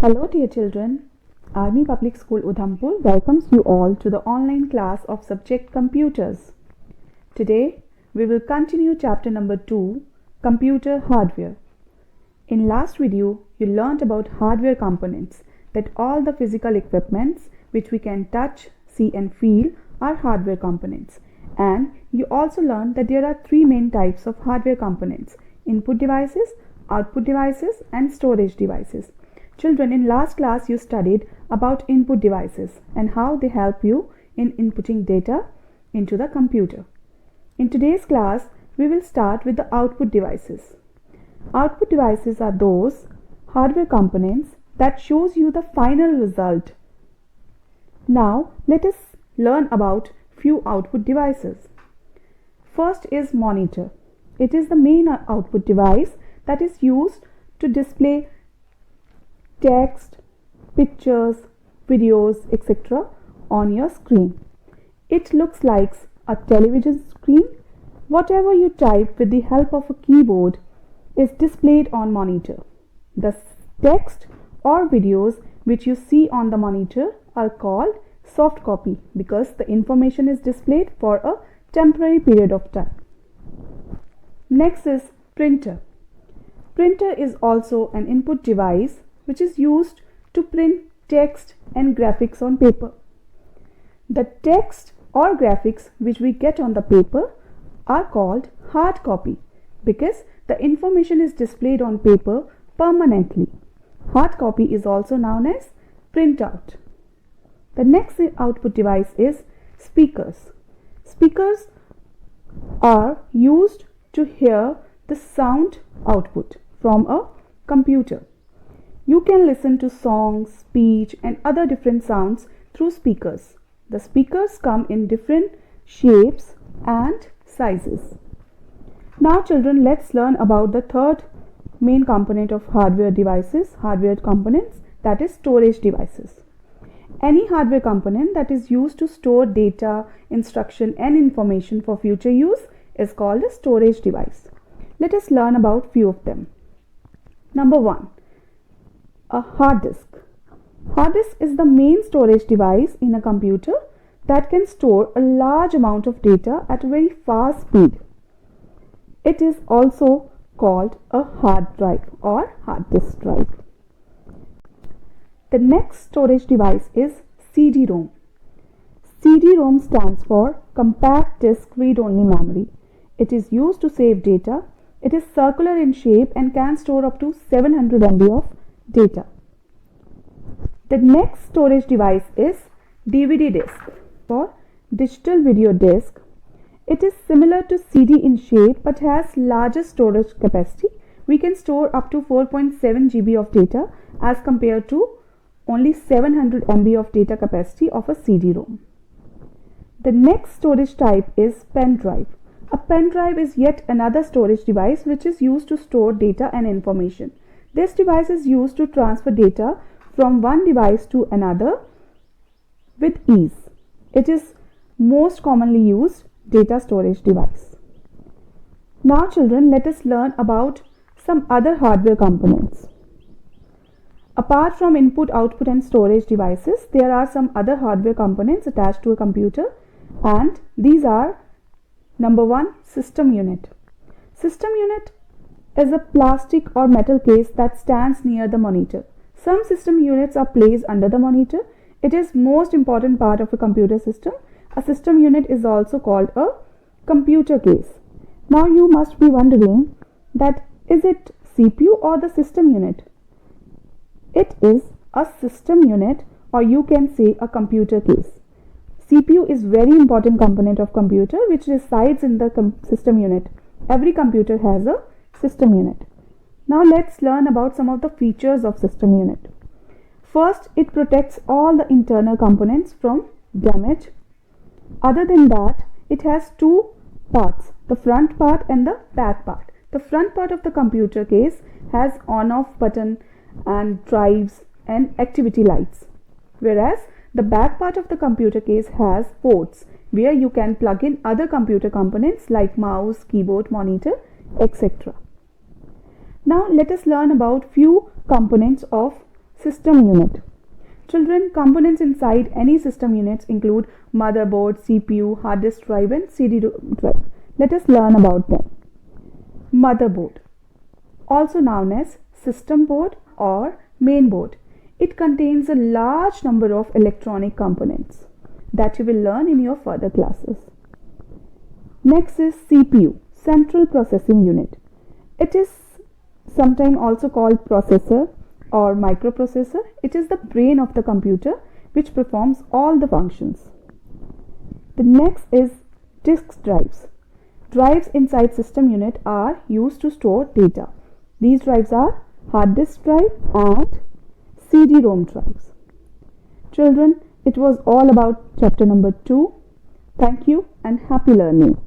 Hello dear children, Army Public School Udhampur welcomes you all to the online class of subject computers. Today we will continue chapter number 2, computer hardware. In last video you learnt about hardware components, that all the physical equipments which we can touch, see and feel are hardware components, and you also learned that there are three main types of hardware components: input devices, output devices and storage devices. Children, in last class you studied about input devices and how they help you in inputting data into the computer. In today's class, we will start with the output devices. Output devices are those hardware components that shows you the final result. Now, let us learn about few output devices. First is monitor. It is the main output device that is used to display text, pictures, videos, etc. on your screen. It looks like a television screen. Whatever you type with the help of a keyboard is displayed on monitor. The text or videos which you see on the monitor are called soft copy because the information is displayed for a temporary period of time. Next is printer. Printer is also an input device which is used to print text and graphics on paper. The text or graphics which we get on the paper are called hard copy because the information is displayed on paper permanently. Hard copy is also known as printout. The next output device is speakers. Speakers are used to hear the sound output from a computer. You can listen to songs, speech and other different sounds through speakers. The speakers come in different shapes and sizes. Now children, let's learn about the third main component of hardware devices, hardware components, that is storage devices. Any hardware component that is used to store data, instruction and information for future use is called a storage device. Let us learn about few of them. Number 1. A hard disk. Hard disk is the main storage device in a computer that can store a large amount of data at a very fast speed. It is also called a hard drive or hard disk drive. The next storage device is CD-ROM. CD-ROM stands for compact disk read-only memory. It is used to save data. It is circular in shape and can store up to 700 MB of data. The next storage device is DVD disc or digital video disc. It is similar to CD in shape but has larger storage capacity. We can store up to 4.7 GB of data as compared to only 700 MB of data capacity of a CD-ROM. The next storage type is pen drive. A pen drive is yet another storage device which is used to store data and information. This device is used to transfer data from one device to another with ease. It is most commonly used data storage device. Now children, let us learn about some other hardware components. Apart from input, output and storage devices, there are some other hardware components attached to a computer, and these are: number 1, system unit. System unit is a plastic or metal case that stands near the monitor. Some system units are placed under the monitor. It is most important part of a computer system. A system unit is also called a computer case. Now you must be wondering that is it CPU or the system unit? It is a system unit, or you can say a computer case. CPU is very important component of computer which resides in the system unit. Every computer has a system unit. Now let's learn about some of the features of system unit. First, it protects all the internal components from damage. Other than that, it has two parts, the front part and the back part. The front part of the computer case has on-off button and drives and activity lights, whereas the back part of the computer case has ports where you can plug in other computer components like mouse, keyboard, monitor, etc. Now let us learn about few components of System unit. Children, components inside any system units include motherboard, CPU, hard disk drive and CD-ROM drive. Let us learn about them. Motherboard, also known as system board or main board. It contains a large number of electronic components that you will learn in your further classes. Next is CPU, Central Processing Unit. It is sometimes also called processor or microprocessor. It is the brain of the computer which performs all the functions. The next is disk drives. Drives inside system unit are used to store data. These drives are hard disk drive and CD-ROM drives. Children, it was all about chapter number 2. Thank you and happy learning.